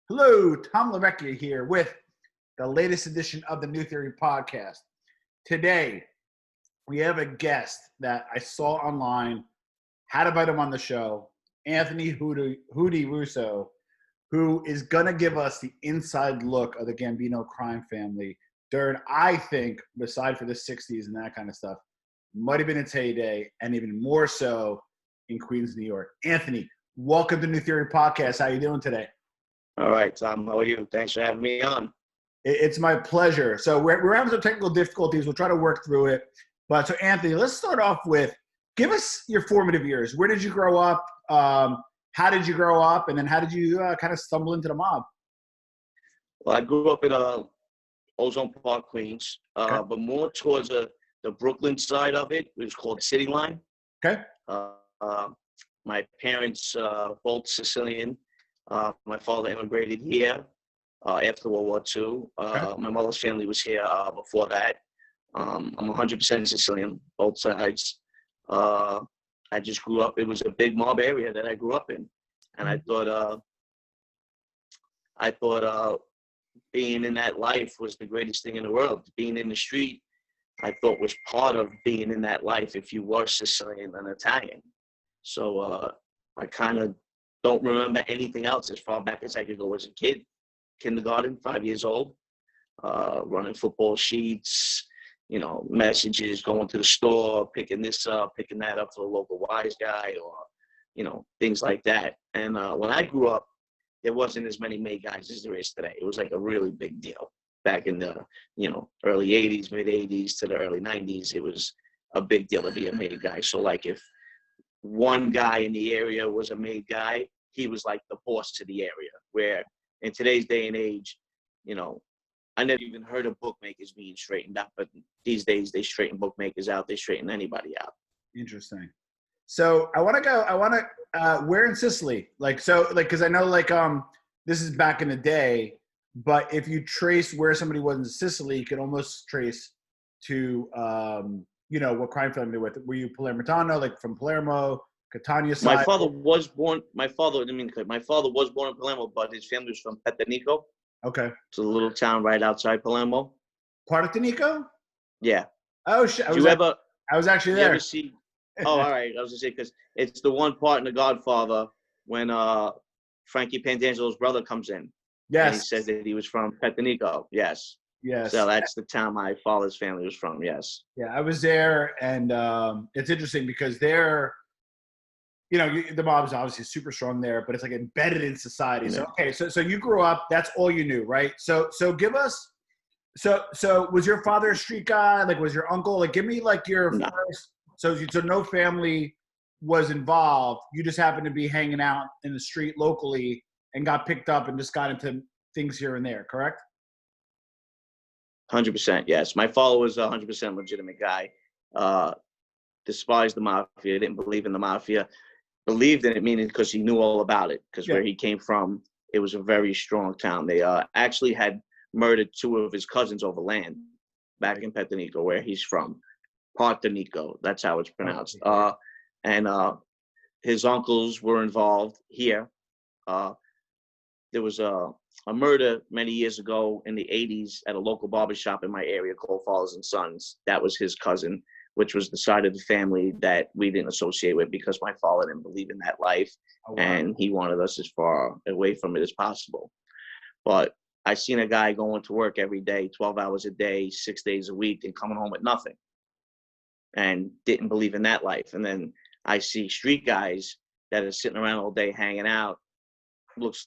Hello, Tom LaVecchia here with the latest edition of the New Theory podcast. Today, we have a guest that I saw online, had to invite him on the show, Anthony Hootie Russo, who is going to give us the inside look of the Gambino crime family during, I think, aside for the 60s and that kind of stuff, might have been its heyday, and even more so in Queens, New York. Anthony, welcome to New Theory podcast. How you doing today? All right, Tom, how are you? Thanks for having me on. It's my pleasure. So we're having some technical difficulties. We'll try to work through it. But so, Anthony, let's start off with, give us your formative years. Where did you grow up? How did you grow up? And then how did you kind of stumble into the mob? Well, I grew up in Ozone Park, Queens, but more towards the Brooklyn side of it. It was called City Line. Okay. My parents, both Sicilian. My father immigrated here after World War II. My mother's family was here before that. I'm 100% Sicilian, both sides. I just grew up. It was a big mob area that I grew up in, and I thought being in that life was the greatest thing in the world. Being in the street, I thought was part of being in that life if you were Sicilian and Italian. So I kind of don't remember anything else as far back as I could go as a kid. Kindergarten, 5 years old, running football sheets, messages, going to the store, picking this up, picking that up for the local wise guy, or, things like that. And when I grew up, there wasn't as many made guys as there is today. It was like a really big deal. Back in the, early 80s, mid 80s to the early 90s, it was a big deal to be a made guy. So like if one guy in the area was a made guy, he was like the boss to the area, where in today's day and age, I never even heard of bookmakers being straightened out, but these days they straighten bookmakers out. They straighten anybody out. Interesting. So where in Sicily? Cause I know this is back in the day, but if you trace where somebody was in Sicily, you could almost trace to, what crime family they were with. Were you Palermitano, like from Palermo, Catania side? My father was born in Palermo, but his family was from Petanico. Okay. It's a little town right outside Palermo. Partenico? Yeah. Oh, shit. I was actually there. You ever see? Oh, all right. I was going to say, because it's the one part in The Godfather when Frankie Pandangelo's brother comes in. Yes. And he says that he was from Petanico. Yes. Yes. So that's the town my father's family was from. Yes. Yeah, I was there, and it's interesting because they're, the mob is obviously super strong there, but it's like embedded in society. Yeah. So you grew up, that's all you knew, right? So give us, so was your father a street guy? Like, was your uncle? Like, give me like your first. So no family was involved. You just happened to be hanging out in the street locally and got picked up and just got into things here and there, correct? 100%, yes. My father was a 100% legitimate guy. Despised the Mafia, didn't believe in the Mafia. Believed in it, meaning because he knew all about it, because where he came from, it was a very strong town. They actually had murdered two of his cousins over land back in Petanico, where he's from. Partenico, that's how it's pronounced. And his uncles were involved here. There was a murder many years ago in the 80s at a local barbershop in my area called Fathers and Sons. That was his cousin, which was the side of the family that we didn't associate with because my father didn't believe in that life. Oh, wow. And he wanted us as far away from it as possible. But I seen a guy going to work every day, 12 hours a day, 6 days a week, and coming home with nothing, and didn't believe in that life. And then I see street guys that are sitting around all day hanging out, looks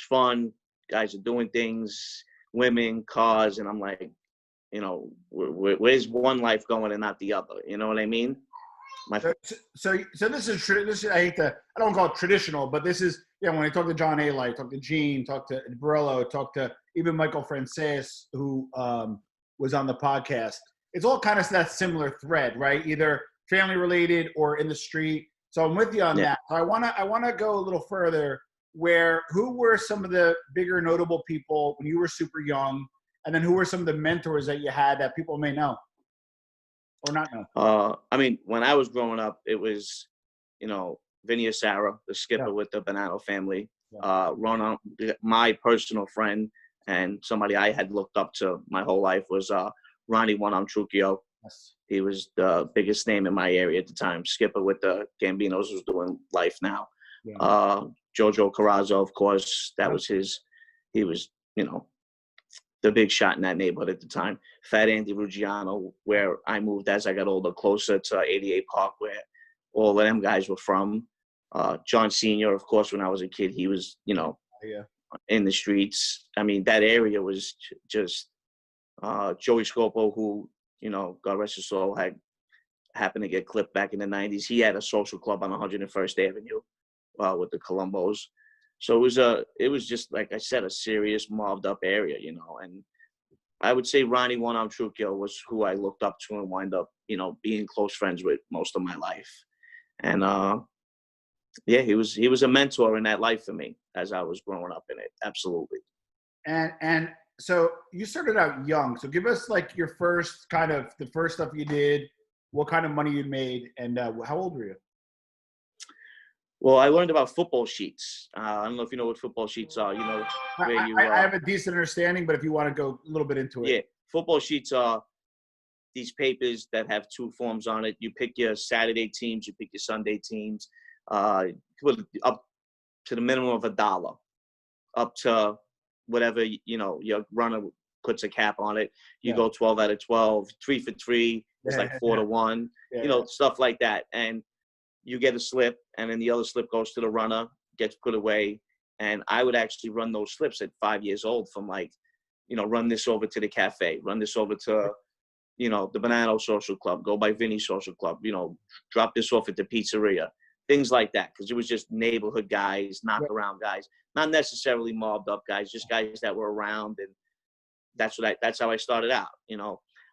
fun, guys are doing things, women, cars, and I'm like, where's one life going and not the other? You know what I mean? So this is I don't call it traditional, but this is, when I talk to John A. talk to Gene, talk to Borello, talk to even Michael Frances, who was on the podcast. It's all kind of that similar thread, right? Either family related or in the street. So I'm with you on that. So I wanna go a little further. Who were some of the bigger notable people when you were super young? And then who were some of the mentors that you had that people may know or not know? When I was growing up, it was, Vinny Sarah, the skipper with the Bonanno family. Run on my personal friend and somebody I had looked up to my whole life was Ronnie One Arm Trucchio. Yes. He was the biggest name in my area at the time. Skipper with the Gambinos was doing life now. Yeah. Jojo Carrazzo, of course, that was his. He was, the big shot in that neighborhood at the time. Fat Andy Ruggiano, where I moved as I got older, closer to 88 Park, where all of them guys were from. John Sr., of course, when I was a kid, he was, in the streets. I mean, that area was just Joey Scopo, who, God rest his soul, had happened to get clipped back in the 90s. He had a social club on 101st Avenue with the Colombos. So it was just, like I said, a serious mobbed up area, and I would say Ronnie One Arm Trucchio was who I looked up to and wind up, being close friends with most of my life. And he was a mentor in that life for me as I was growing up in it. Absolutely. And so you started out young. So give us like your first the first stuff you did, what kind of money you made, and how old were you? Well, I learned about football sheets. I don't know if you know what football sheets are. I have a decent understanding, but if you want to go a little bit into it. Yeah, football sheets are these papers that have two forms on it. You pick your Saturday teams, you pick your Sunday teams, up to the minimum of $1, up to whatever, your runner puts a cap on it. You go 12 out of 12, 3 for 3. It's like 4 to 1, stuff like that. And you get a slip, and then the other slip goes to the runner, gets put away. And I would actually run those slips at 5 years old from run this over to the cafe, run this over to, the Banano Social Club, go by Vinny's Social Club, drop this off at the pizzeria, things like that. Because it was just neighborhood guys, knock around guys, not necessarily mobbed up guys, just guys that were around. And that's how I started out.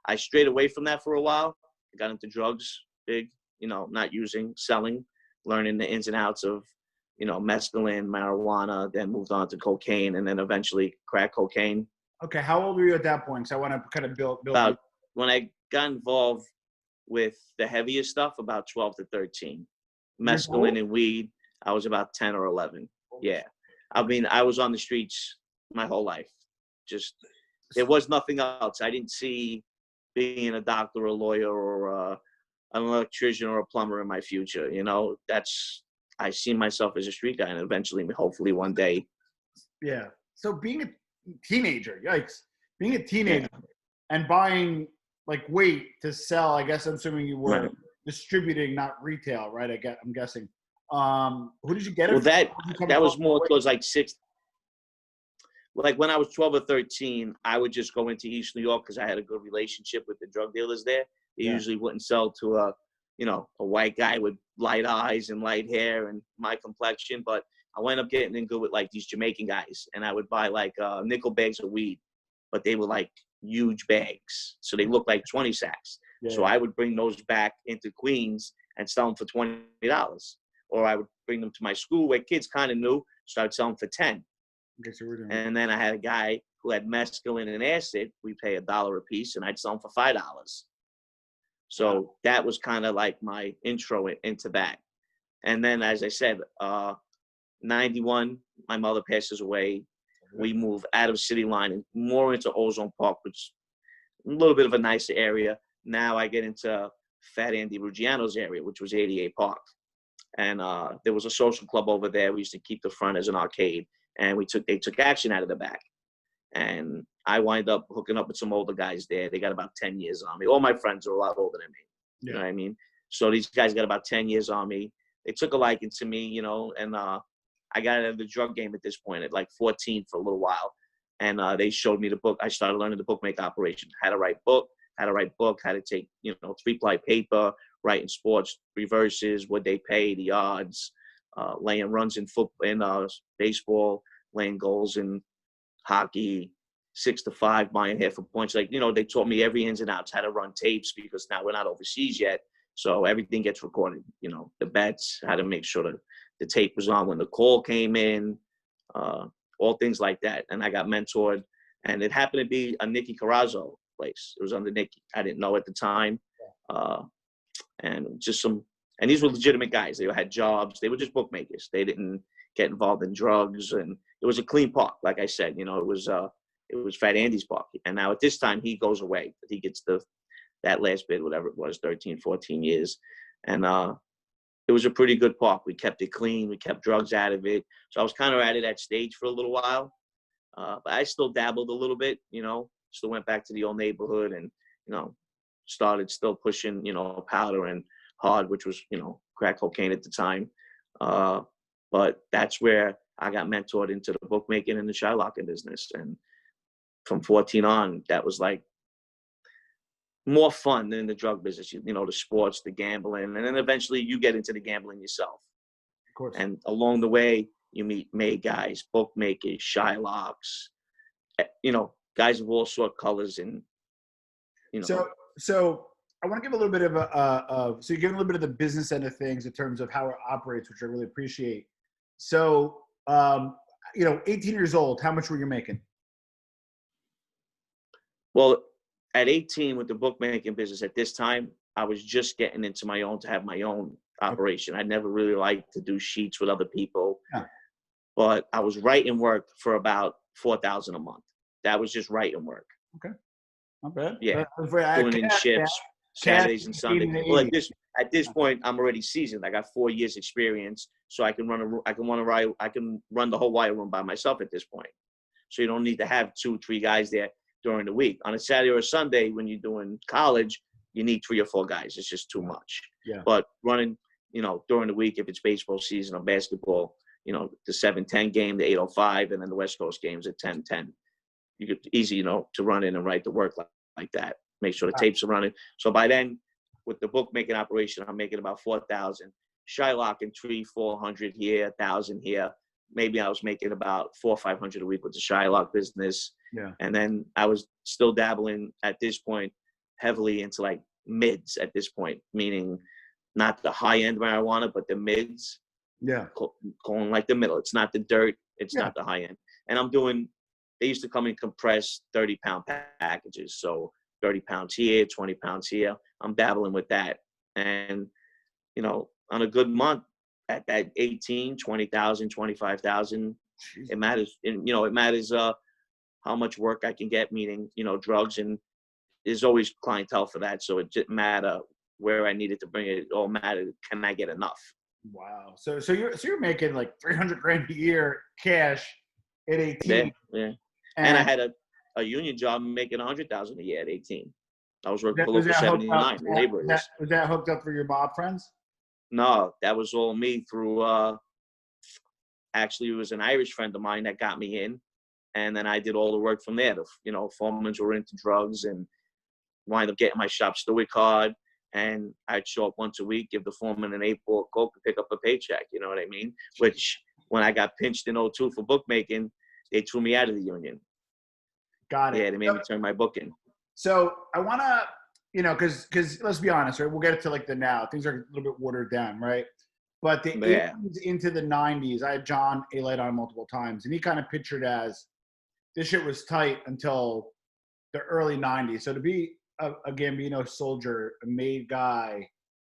I strayed away from that for a while. I got into drugs big. Not using, selling, learning the ins and outs of, mescaline, marijuana, then moved on to cocaine, and then eventually crack cocaine. Okay, how old were you at that point? So I want to kind of build. When I got involved with the heavier stuff, about 12 to 13. Mescaline and weed, I was about 10 or 11. Yeah. I mean, I was on the streets my whole life. Just, there was nothing else. I didn't see being a doctor or a lawyer or an electrician or a plumber in my future. I see myself as a street guy, and eventually, hopefully one day. Yeah. So being a teenager, yikes, being a teenager and buying like weight to sell, I guess I'm assuming you were distributing, not retail, right? I'm guessing. Who did you get it from? That was more towards like 6. Like when I was 12 or 13, I would just go into East New York because I had a good relationship with the drug dealers there. They usually wouldn't sell to a white guy with light eyes and light hair and my complexion. But I wound up getting in good with like these Jamaican guys, and I would buy like nickel bags of weed, but they were like huge bags. So they looked like 20 sacks. So I would bring those back into Queens and sell them for $20. Or I would bring them to my school where kids kind of knew. So I'd sell them for 10. Okay, so we're doing and then I had a guy who had mescaline and acid. We pay $1 a piece, and I'd sell them for $5. So that was kind of like my intro into that. And then, as I said, 91, my mother passes away. We move out of City Line and more into Ozone Park, which is a little bit of a nicer area. Now I get into Fat Andy Ruggiano's area, which was 88 Park. And there was a social club over there. We used to keep the front as an arcade, and they took action out of the back. And I wind up hooking up with some older guys there. They got about 10 years on me. All my friends are a lot older than me. You know what I mean? So these guys got about 10 years on me. They took a liking to me, and I got out of the drug game at this point at like 14 for a little while. And they showed me the book. I started learning the bookmaker operation, how to write book, how to take, 3-ply paper, writing sports, reverses, what they pay, the odds, laying runs in football, in baseball, laying goals in hockey, 6 to 5, buying half a points. Like, they taught me every ins and outs, how to run tapes, because now we're not overseas yet. So everything gets recorded, the bets, how to make sure that the tape was on when the call came in, all things like that. And I got mentored, and it happened to be a Nicky Carrazzo place. It was under Nicky. I didn't know at the time. And these were legitimate guys. They had jobs. They were just bookmakers. They didn't get involved in drugs. And it was a clean park, like I said. It was Fat Andy's park. And now at this time, he goes away. He gets that last bid, whatever it was, 13, 14 years. And it was a pretty good park. We kept it clean. We kept drugs out of it. So I was kind of out of that stage for a little while. But I still dabbled a little bit, still went back to the old neighborhood and, started still pushing, powder and hard, which was, crack cocaine at the time. But that's where I got mentored into the bookmaking and the Shylocking business. And from 14 on, that was like more fun than the drug business, the sports, the gambling. And then eventually you get into the gambling yourself. Of course. And along the way, you meet made guys, bookmakers, Shylocks, guys of all sort colors. And, So I want to give a little bit of so you're giving a little bit of the business end of things in terms of how it operates, which I really appreciate. So, 18 years old, how much were you making? Well, at 18 with the bookmaking business at this time, I was just getting into to have my own operation. I never really liked to do sheets with other people, but I was writing work for about $4,000 a month. That was just writing work. Okay. Not bad. Yeah. Doing in shifts, Saturdays and Sundays. Well, at this point, I'm already seasoned. I got 4 years experience, so I can run the whole wire room by myself at this point. So you don't need to have 2-3 guys there during the week. On a Saturday or Sunday, when you're doing college, you need 3 or 4 guys. It's just too much. Yeah. But running, during the week, if it's baseball season or basketball, the 7:10 game, the 8:05, and then the West Coast games at 10:10. You could easy, to run in and write the work like that. Make sure the tapes are running. So by then, with the bookmaking operation, I'm making about 4,000. Shylocking 300-400 here, 1,000 here. Maybe I was making about 400 or 500 a week with the Shylock business. Yeah. And then I was still dabbling at this point heavily into like mids at this point, meaning not the high end marijuana, but the mids. Yeah. Going like the middle. It's not the dirt. It's not the high end. And I'm doing. They used to come in compressed 30-pound packages. So 30 pounds here, 20 pounds here. I'm dabbling with that. And, on a good month at that 18, 20,000, 25,000, it matters. And, it matters how much work I can get, meaning, drugs. And there's always clientele for that. So it didn't matter where I needed to bring it. It all mattered. Can I get enough? Wow. So you're making like $300,000 a year cash at 18. Yeah. And I had a union job making $100,000 a year at 18. I was working for Local 79 laborers. Was that hooked up for your mob friends? No, that was all me through. Actually, it was an Irish friend of mine that got me in, and then I did all the work from there. Foremen were into drugs, and wind up getting my shop steward card. And I'd show up once a week, give the foreman an 8-ball Coke, and pick up a paycheck. You know what I mean? Which, when I got pinched in 2002 for bookmaking, they threw me out of the union. Got it. Yeah, they made me turn my book in. So I want to, because let's be honest, right? We'll get to like the now. Things are a little bit watered down, right? But the 80s into the 90s, I had John A. Light on multiple times, and he kind of pictured as this shit was tight until the early 90s. So to be a Gambino soldier, a made guy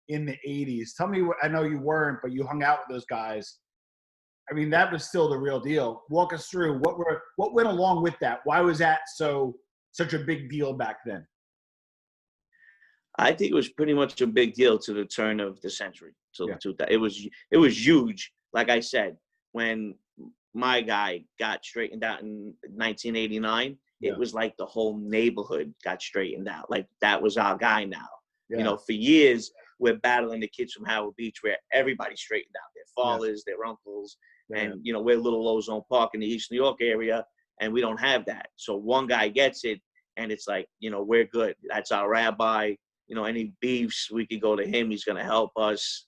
in the 80s, tell me, I know you weren't, but you hung out with those guys. I mean, that was still the real deal. Walk us through what went along with that. Why was that such a big deal back then? I think it was pretty much a big deal to the turn of the century. It was huge. Like I said, when my guy got straightened out in 1989, it was like the whole neighborhood got straightened out. Like that was our guy now. Yeah. For years we're battling the kids from Howard Beach where everybody straightened out. Their fathers, their uncles. And, we're Little Ozone Park in the East New York area, and we don't have that. So one guy gets it, and it's like, we're good. That's our rabbi. Any beefs, we could go to him. He's going to help us.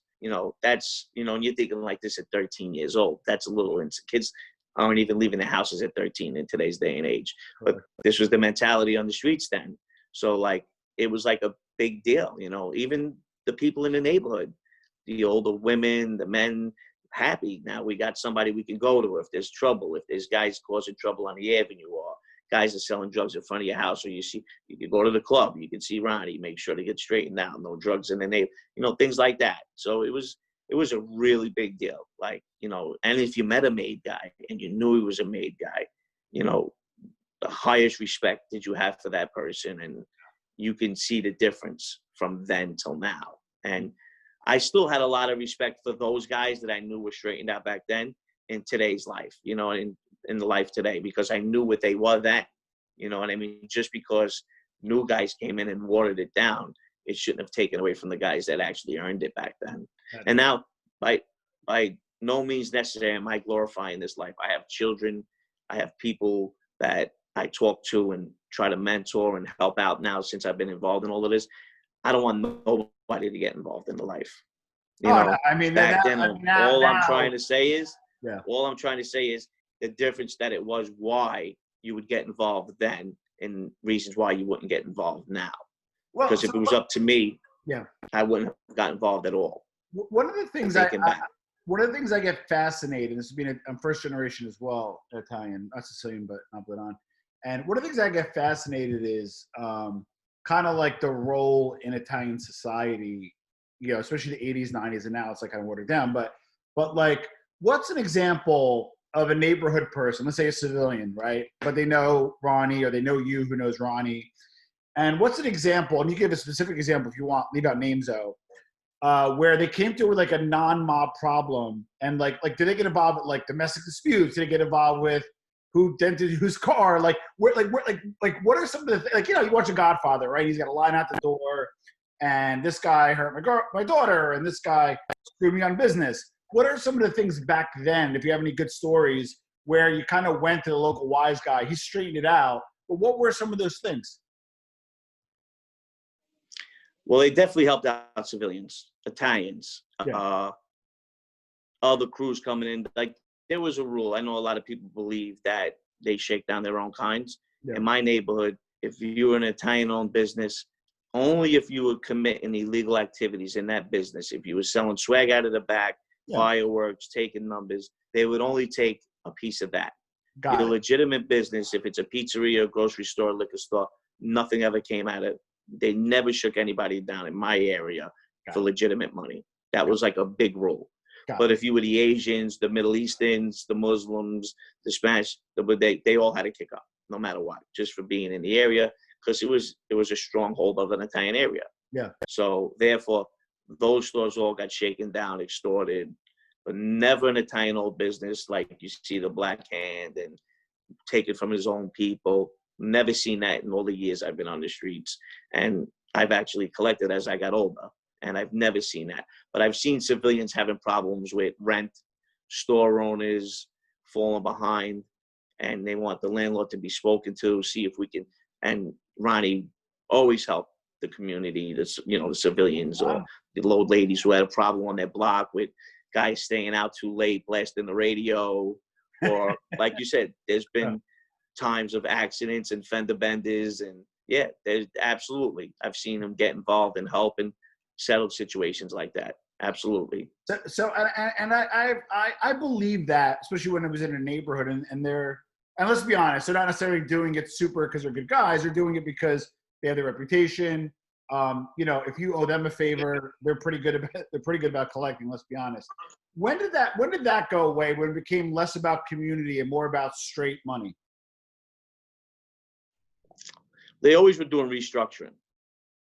That's, and you're thinking like this at 13 years old. That's a little insane. Kids aren't even leaving their houses at 13 in today's day and age. But this was the mentality on the streets then. So, like, it was like a big deal, even the people in the neighborhood, the older women, the men, happy. Now we got somebody we can go to if there's trouble, if there's guys causing trouble on the avenue, or guys are selling drugs in front of your house, or you can go to the club, you can see Ronnie, make sure to get straightened out, no drugs in the neighborhood, things like that. So it was it was a really big deal. Like, you know, and if you met a made guy and you knew he was a made guy, you know, the highest respect did you have for that person. And you can see the difference from then till now. And I still had a lot of respect for those guys that I knew were straightened out back then in today's life, you know, in the life today, because I knew what they were then. You know what I mean? Just because new guys came in and watered it down, it shouldn't have taken away from the guys that actually earned it back then. And now, by no means necessary am I glorifying this life. I have children. I have people that I talk to and try to mentor and help out now since I've been involved in all of this. I don't want nobody to get involved in the life. You know, no, I mean, back then, all I'm now, trying to say is, yeah. all I'm trying to say is the difference that it was why you would get involved then and reasons why you wouldn't get involved now. Well, because if it was up to me, yeah, I wouldn't have got involved at all. One of the things one of the things I get fascinated, this has been I'm first generation as well, Italian, not Sicilian, but not Milan. And one of the things I get fascinated is kind of like the role in Italian society, you know, especially the 80s, 90s, and now it's like kind of watered down. But like, what's an example of a neighborhood person, let's say a civilian, right? But they know Ronnie, or they know you who knows Ronnie. And what's an example, and you give a specific example if you want, leave out names though, where they came to with like a non-mob problem, and like did they get involved with like domestic disputes? Did they get involved with who dented whose car? Like what are some of the like, you know, you watch a Godfather, right? He's got a line out the door, and this guy hurt my daughter, and this guy screwed me on business. What are some of the things back then, if you have any good stories, where you kind of went to the local wise guy, he straightened it out, but what were some of those things? Well, they definitely helped out civilians, Italians, Yeah. other crews coming in. Like, there was a rule. I know a lot of people believe that they shake down their own kinds. Yeah. In my neighborhood, if you were an Italian-owned business, only if you were committing illegal activities in that business, if you were selling swag out of the back, fireworks, taking numbers, they would only take a piece of that. Got Your it. legitimate business, if it's a pizzeria, grocery store, liquor store, nothing ever came out of it. They never shook anybody down in my area for legitimate money. That was like a big rule. But if you were the Asians, the Middle Easterns, the Muslims, the Spanish, they all had to kick up, no matter what, just for being in the area, because it was a stronghold of an Italian area. Yeah. So therefore, those stores all got shaken down, extorted, but never an Italian-owned business like you see the Black Hand and take it from his own people. Never seen that in all the years I've been on the streets. And I've actually collected as I got older, and I've never seen that. But I've seen civilians having problems with rent, store owners falling behind, and they want the landlord to be spoken to, see if we can. And Ronnie always helped the community, the civilians or the old ladies who had a problem on their block with guys staying out too late, blasting the radio, or like you said, there's been times of accidents and fender benders, and there's absolutely, I've seen them get involved and help and settle situations like that. Absolutely. So I believe that, especially when I was in a neighborhood, and let's be honest, they're not necessarily doing it super because they're good guys. They're doing it because they have their reputation. You know, if you owe them a favor, they're pretty good about collecting. Let's be honest. When did that go away? When it became less about community and more about straight money? They always were doing restructuring,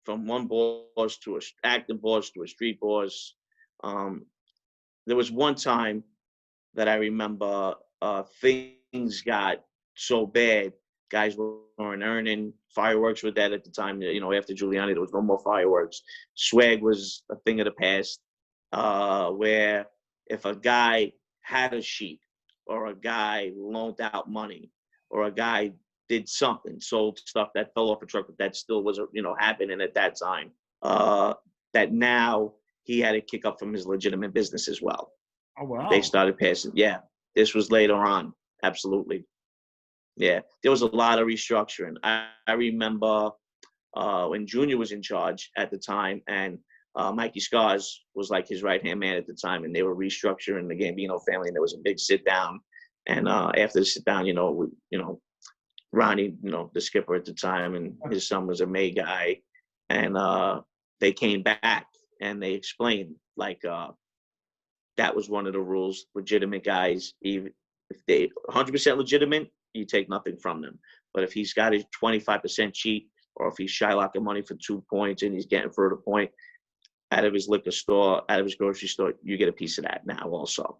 from one boss to an acting boss to a street boss. There was one time that I remember things got so bad, guys weren't earning. Fireworks were dead at the time. You know, after Giuliani, there was no more fireworks. Swag was a thing of the past, where if a guy had a sheet, or a guy loaned out money, or a guy did something, sold stuff that fell off a truck, but that still was, happening at that time, that now he had to kick up from his legitimate business as well. Oh, wow. They started passing. Yeah, this was later on. Absolutely. Yeah, there was a lot of restructuring. I remember when Junior was in charge at the time, and Mikey Scars was like his right-hand man at the time, and they were restructuring the Gambino family, and there was a big sit-down. And after the sit-down, Ronnie, the skipper at the time, and his son was a May guy, and they came back and they explained, like, That was one of the rules. Legitimate guys, even if they 100% legitimate, you take nothing from them. But if he's got his 25% cheat, or if he's shylocking money for 2 points and he's getting for the point out of his liquor store, out of his grocery store, you get a piece of that now also.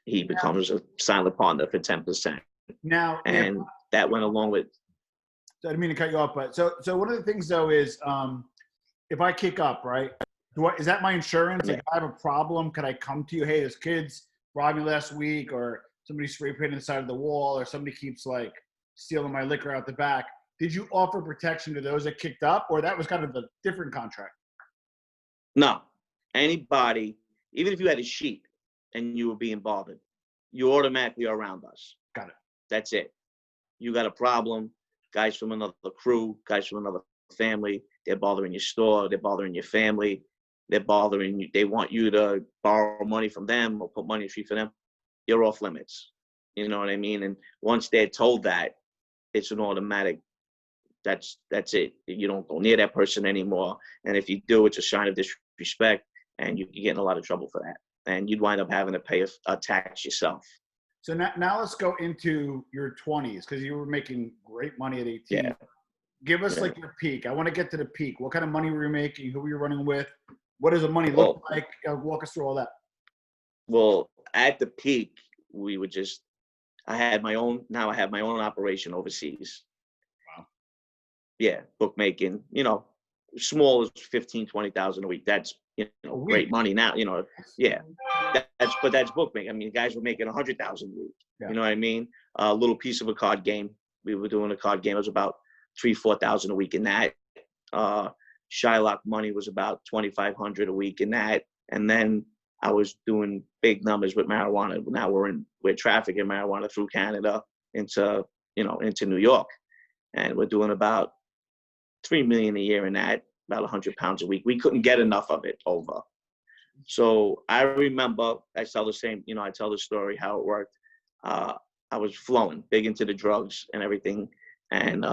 He becomes a silent partner for 10%. Now, and that went along with. I didn't mean to cut you off, but so one of the things though is if I kick up, right? Is that my insurance? Like, if I have a problem, can I come to you? Hey, this kid's robbed me last week, or somebody spray painted the side of the wall, or somebody keeps like stealing my liquor out the back. Did you offer protection to those that kicked up, or that was kind of a different contract? No, anybody, even if you had a sheet and you were being bothered, you automatically are around us. Got it. That's it. You got a problem, guys from another crew, guys from another family, they're bothering your store, they're bothering your family, they're bothering you, they want you to borrow money from them or put money in the street for them, you're off limits. You know what I mean? And once they're told that, it's an automatic, that's it. You don't go near that person anymore. And if you do, it's a sign of disrespect, and you can get in a lot of trouble for that. And you'd wind up having to pay a tax yourself. So now let's go into your 20s, because you were making great money at 18. Yeah. Give us like your peak. I want to get to the peak. What kind of money were you making? Who were you running with? What does the money look like? Walk us through all that. Well, at the peak, we would just, I have my own operation overseas. Wow. Yeah, bookmaking, small as 15, 20,000 a week. That's, great money now, yeah. That's bookmaking. I mean, guys were making 100,000 a week. Yeah. You know what I mean? A little piece of a card game. We were doing a card game. It was about 3,000-4,000 a week in that. Shylock money was about 2,500 a week in that. And then I was doing big numbers with marijuana. Now we're trafficking marijuana through Canada into New York. And we're doing about $3 million a year in that, about 100 pounds a week. We couldn't get enough of it over. So I remember, I tell the story how it worked. I was flowing big into the drugs and everything. And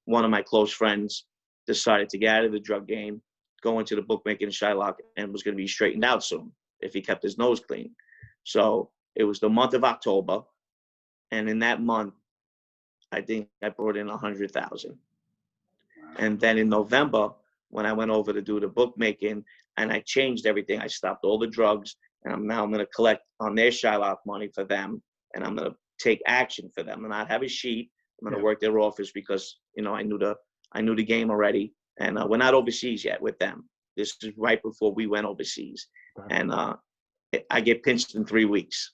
one of my close friends decided to get out of the drug game, go into the bookmaking in Shylock, and was going to be straightened out soon if he kept his nose clean. So it was the month of October. And in that month, I think I brought in 100,000. And then in November, when I went over to do the bookmaking, and I changed everything, I stopped all the drugs, and I'm going to collect on their Shylock money for them, and I'm going to take action for them. And not have a sheet. I'm going to work their office because I knew the game already, and we're not overseas yet with them. This is right before we went overseas, and I get pinched in 3 weeks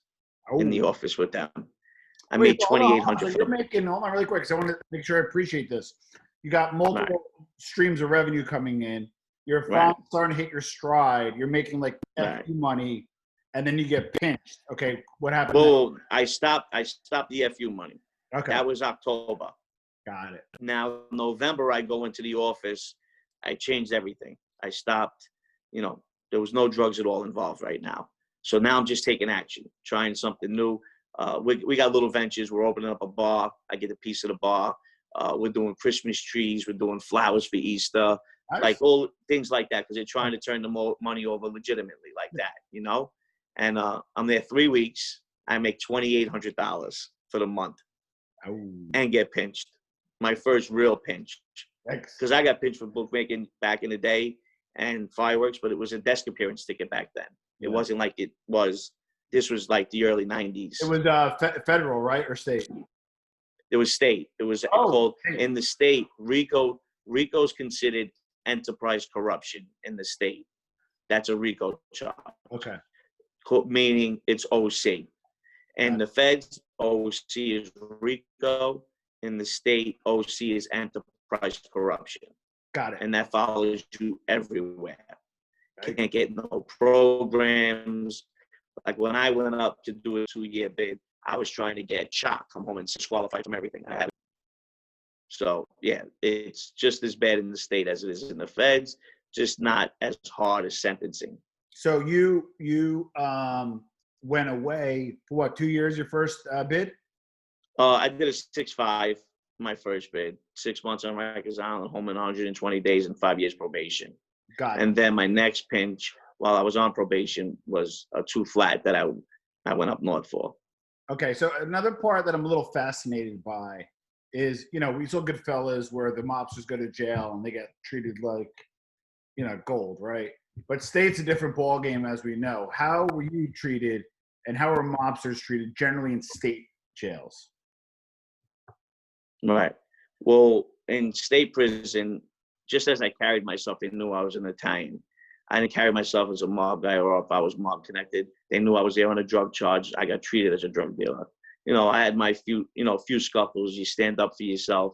in the office with them. I made 2,800. So you're making, hold on really quick, because I want to make sure I appreciate this. You got multiple streams of revenue coming in. You're finally starting to hit your stride. You're making like FU money, and then you get pinched. Okay, what happened? Well, I stopped the FU money. Okay, that was October. Got it. Now November, I go into the office. I changed everything. I stopped. There was no drugs at all involved right now. So now I'm just taking action, trying something new. We got little ventures. We're opening up a bar. I get a piece of the bar. We're doing Christmas trees. We're doing flowers for Easter, like all things like that, because they're trying to turn the money over legitimately like that, And I'm there 3 weeks. I make $2,800 for the month and get pinched. My first real pinch. Because I got pinched for bookmaking back in the day and fireworks, but it was a desk appearance ticket back then. It wasn't like it was. This was like the early 90s. It was federal, right, or state? It was state. It was called in the state. RICO's considered enterprise corruption in the state. That's a RICO charge. Okay. Meaning it's OC. And the feds, OC is RICO. In the state, OC is enterprise corruption. Got it. And that follows you everywhere. Right. Can't get no programs. Like when I went up to do a 2-year bid, I was trying to get shot, come home and disqualified from everything. So yeah, it's just as bad in the state as it is in the feds, just not as hard as sentencing. So you went away for what, 2 years, your first bid? I did a 6.5, my first bid. 6 months on Rikers Island, home in 120 days and 5 years probation. Got it. And then my next pinch while I was on probation was too flat that I went up north for. Okay, so another part that I'm a little fascinated by is, you know, we saw Goodfellas where the mobsters go to jail and they get treated like, you know, gold, right? But state's a different ballgame, as we know. How were you treated, and how are mobsters treated generally in state jails? Right. Well, in state prison, just as I carried myself, they knew I was an Italian. I didn't carry myself as a mob guy, or if I was mob connected. They knew I was there on a drug charge. I got treated as a drug dealer. You know, I had my few scuffles. You stand up for yourself,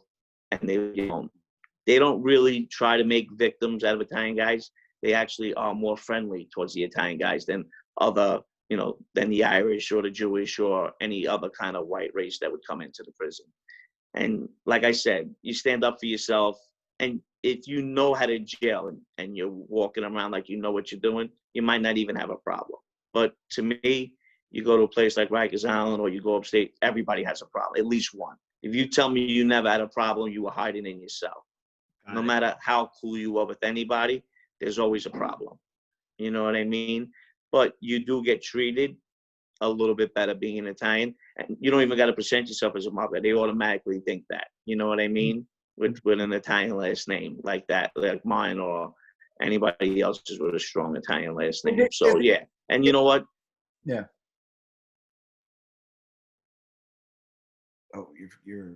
and they don't really try to make victims out of Italian guys. They actually are more friendly towards the Italian guys than other, than the Irish or the Jewish or any other kind of white race that would come into the prison. And like I said, you stand up for yourself. And if you know how to jail and you're walking around like you know what you're doing, you might not even have a problem. But to me, you go to a place like Rikers Island or you go upstate, everybody has a problem, at least one. If you tell me you never had a problem, you were hiding in yourself. No matter how cool you are with anybody, there's always a problem. You know what I mean? But you do get treated a little bit better being an Italian. And you don't even got to present yourself as a mob guy. They automatically think that. You know what I mean? With an Italian last name like that, like mine or anybody else's with a strong Italian last name. So, yeah. And you know what? Yeah. Oh, you're